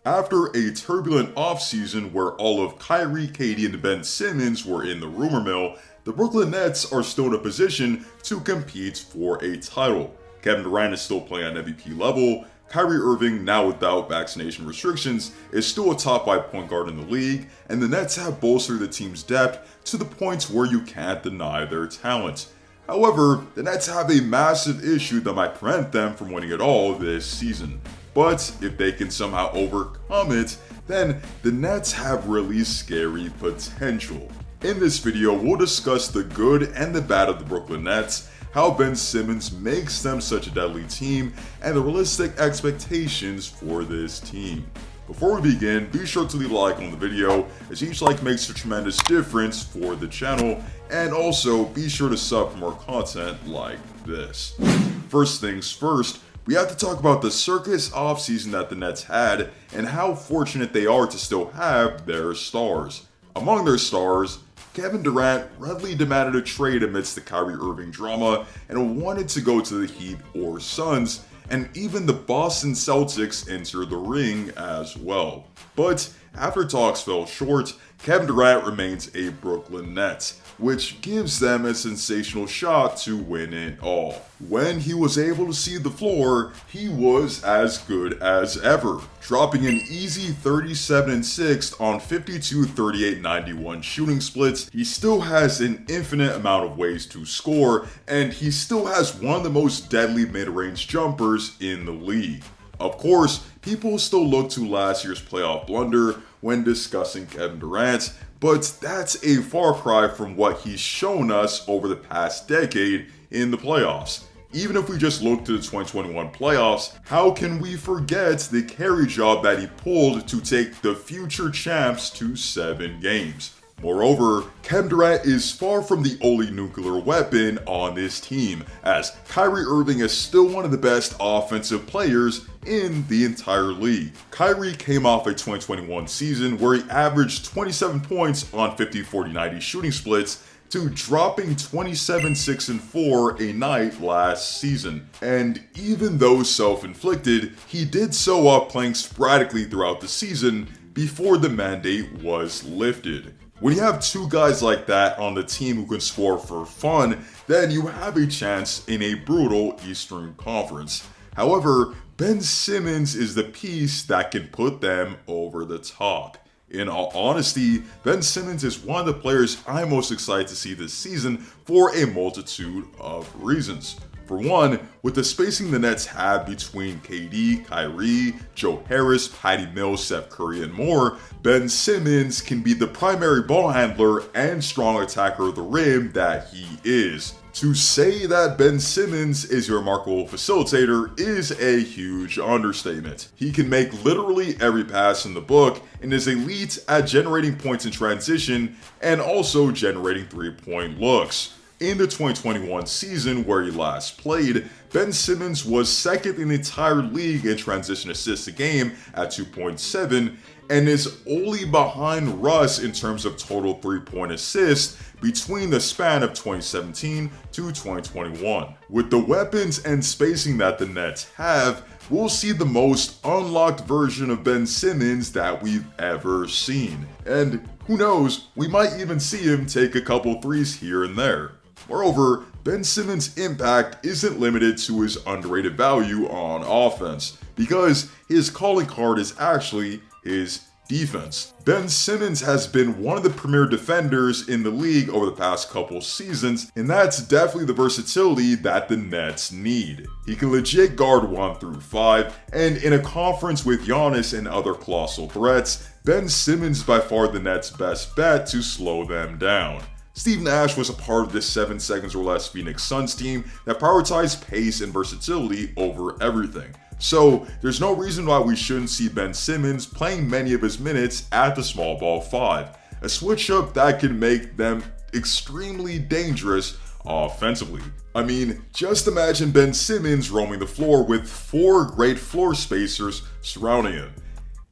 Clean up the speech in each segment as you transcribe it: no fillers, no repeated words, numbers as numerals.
After a turbulent offseason where all of Kyrie, KD, and Ben Simmons were in the rumor mill, the Brooklyn Nets are still in a position to compete for a title. Kevin Durant is still playing at MVP level. Kyrie Irving, now without vaccination restrictions, is still a top 5 point guard in the league, and the Nets have bolstered the team's depth to the point where you can't deny their talent. However, the Nets have a massive issue that might prevent them from winning it all this season. But if they can somehow overcome it, then the Nets have really scary potential. In this video, we'll discuss the good and the bad of the Brooklyn Nets, how Ben Simmons makes them such a deadly team, and the realistic expectations for this team. Before we begin, be sure to leave a like on the video, as each like makes a tremendous difference for the channel, and also be sure to sub for more content like this. First things first, we have to talk about the circus offseason that the Nets had, and how fortunate they are to still have their stars. Among their stars, Kevin Durant readily demanded a trade amidst the Kyrie Irving drama and wanted to go to the Heat or Suns, and even the Boston Celtics entered the ring as well. But after talks fell short, Kevin Durant remains a Brooklyn Net, which gives them a sensational shot to win it all. When he was able to see the floor, he was as good as ever, dropping an easy 37-6 on 52, 38, 91 shooting splits. He still has an infinite amount of ways to score, and he still has one of the most deadly mid-range jumpers in the league. Of course, people still look to last year's playoff blunder when discussing Kevin Durant, but that's a far cry from what he's shown us over the past decade in the playoffs. Even if we just look to the 2021 playoffs, how can we forget the carry job that he pulled to take the future champs to 7 games? Moreover, Kevin Durant is far from the only nuclear weapon on this team, as Kyrie Irving is still one of the best offensive players in the entire league. Kyrie came off a 2021 season where he averaged 27 points on 50, 40, 90 shooting splits to dropping 27, 6, and 4 a night last season. And even though self-inflicted, he did so while playing sporadically throughout the season before the mandate was lifted. When you have two guys like that on the team who can score for fun, then you have a chance in a brutal Eastern Conference. However, Ben Simmons is the piece that can put them over the top. In all honesty, Ben Simmons is one of the players I'm most excited to see this season for a multitude of reasons. For one, with the spacing the Nets have between KD, Kyrie, Joe Harris, Patty Mills, Steph Curry, and more, Ben Simmons can be the primary ball handler and strong attacker of the rim that he is. To say that Ben Simmons is a remarkable facilitator is a huge understatement. He can make literally every pass in the book and is elite at generating points in transition and also generating 3-point looks. In the 2021 season where he last played, Ben Simmons was second in the entire league in transition assists a game at 2.7 and is only behind Russ in terms of total 3-point assists between the span of 2017 to 2021. With the weapons and spacing that the Nets have, we'll see the most unlocked version of Ben Simmons that we've ever seen. And who knows, we might even see him take a couple threes here and there. Moreover, Ben Simmons' impact isn't limited to his underrated value on offense, because his calling card is actually his defense. Ben Simmons has been one of the premier defenders in the league over the past couple seasons, and that's definitely the versatility that the Nets need. He can legit guard 1 through 5, and in a conference with Giannis and other colossal threats, Ben Simmons is by far the Nets' best bet to slow them down. Steve Nash was a part of this 7 seconds or less Phoenix Suns team that prioritized pace and versatility over everything. So there's no reason why we shouldn't see Ben Simmons playing many of his minutes at the small ball 5, a switch up that can make them extremely dangerous offensively. I mean, just imagine Ben Simmons roaming the floor with 4 great floor spacers surrounding him.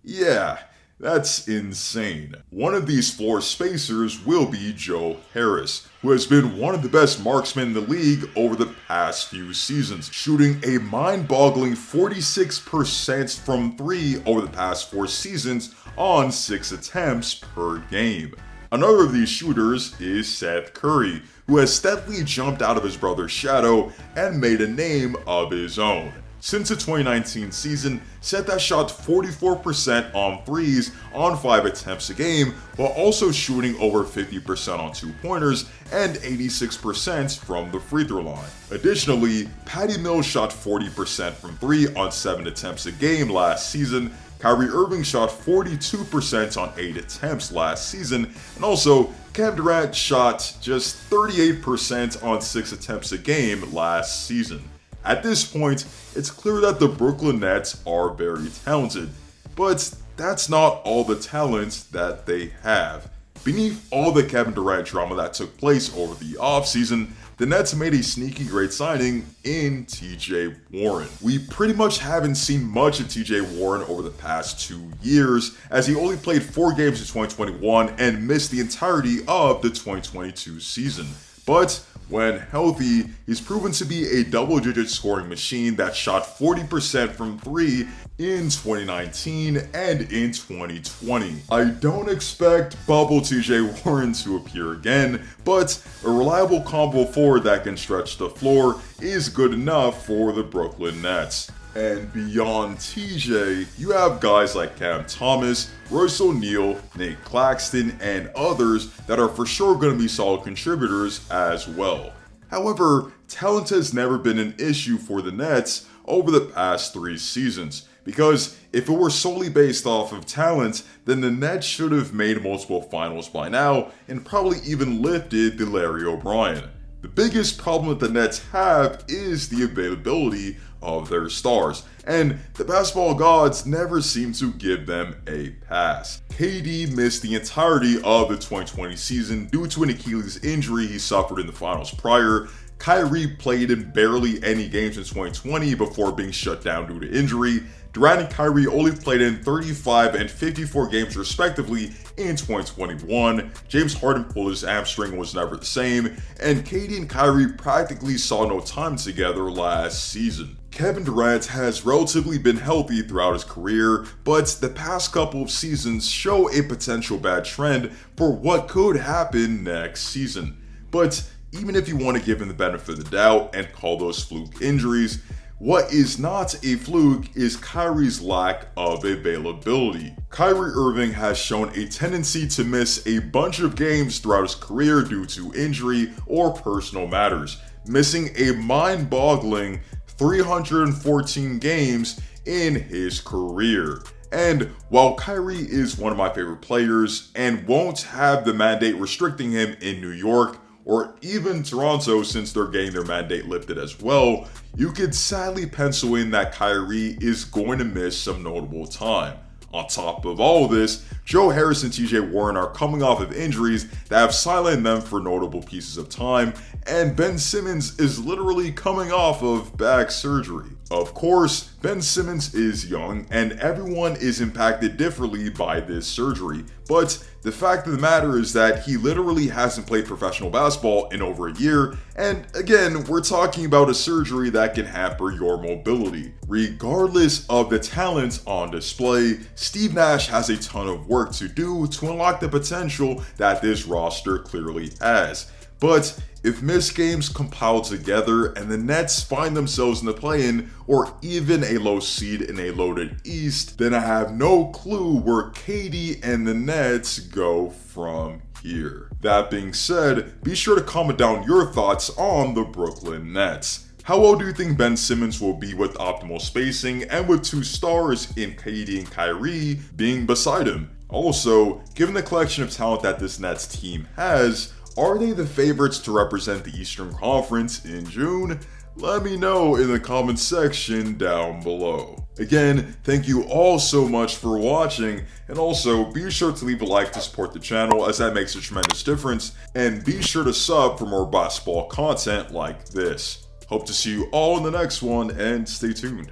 Yeah, That's insane. One of these floor spacers will be Joe Harris, who has been one of the best marksmen in the league over the past few seasons, shooting a mind-boggling 46% from 3 over the past 4 seasons on 6 attempts per game. Another of these shooters is Seth Curry, who has steadily jumped out of his brother's shadow and made a name of his own. Since the 2019 season, Seth has shot 44% on threes on 5 attempts a game, while also shooting over 50% on 2-pointers and 86% from the free throw line. Additionally, Patty Mills shot 40% from 3 on 7 attempts a game last season. Kyrie Irving shot 42% on 8 attempts last season, and also Kevin Durant shot just 38% on 6 attempts a game last season. At this point, it's clear that the Brooklyn Nets are very talented, but that's not all the talent that they have. Beneath all the Kevin Durant drama that took place over the offseason, the Nets made a sneaky great signing in TJ Warren. We pretty much haven't seen much of TJ Warren over the past 2 years, as he only played 4 games in 2021 and missed the entirety of the 2022 season. But when healthy, he's proven to be a double-digit scoring machine that shot 40% from 3 in 2019 and in 2020. I don't expect bubble TJ Warren to appear again, but a reliable combo forward that can stretch the floor is good enough for the Brooklyn Nets. And beyond TJ, you have guys like Cam Thomas, Royce O'Neal, Nate Claxton, and others that are for sure going to be solid contributors as well. However, talent has never been an issue for the Nets over the past 3 seasons, because if it were solely based off of talent, then the Nets should have made multiple finals by now and probably even lifted the Larry O'Brien. The biggest problem that the Nets have is the availability of their stars, and the basketball gods never seem to give them a pass. KD missed the entirety of the 2020 season due to an Achilles injury he suffered in the finals prior. Kyrie played in barely any games in 2020 before being shut down due to injury. Durant and Kyrie only played in 35 and 54 games respectively in 2021. James Harden pulled his hamstring and was never the same, and KD and Kyrie practically saw no time together last season. Kevin Durant has relatively been healthy throughout his career, but the past couple of seasons show a potential bad trend for what could happen next season. But even if you want to give him the benefit of the doubt and call those fluke injuries, what is not a fluke is Kyrie's lack of availability. Kyrie Irving has shown a tendency to miss a bunch of games throughout his career due to injury or personal matters, missing a mind-boggling 314 games in his career. And while Kyrie is one of my favorite players and won't have the mandate restricting him in New York, or even Toronto since they're getting their mandate lifted as well, you could sadly pencil in that Kyrie is going to miss some notable time. On top of all of this, Joe Harris and TJ Warren are coming off of injuries that have sidelined them for notable pieces of time, and Ben Simmons is literally coming off of back surgery. Of course, Ben Simmons is young, and everyone is impacted differently by this surgery, but the fact of the matter is that he literally hasn't played professional basketball in over a year, and again, we're talking about a surgery that can hamper your mobility. Regardless of the talent on display, Steve Nash has a ton of work to do to unlock the potential that this roster clearly has. But if missed games compile together and the Nets find themselves in the play-in or even a low seed in a loaded East, then I have no clue where KD and the Nets go from here. That being said, be sure to comment down your thoughts on the Brooklyn Nets. How well do you think Ben Simmons will be with optimal spacing and with 2 stars in KD and Kyrie being beside him? Also, given the collection of talent that this Nets team has, are they the favorites to represent the Eastern Conference in June? Let me know in the comments section down below. Again, thank you all so much for watching, and also be sure to leave a like to support the channel as that makes a tremendous difference, and be sure to sub for more basketball content like this. Hope to see you all in the next one, and stay tuned.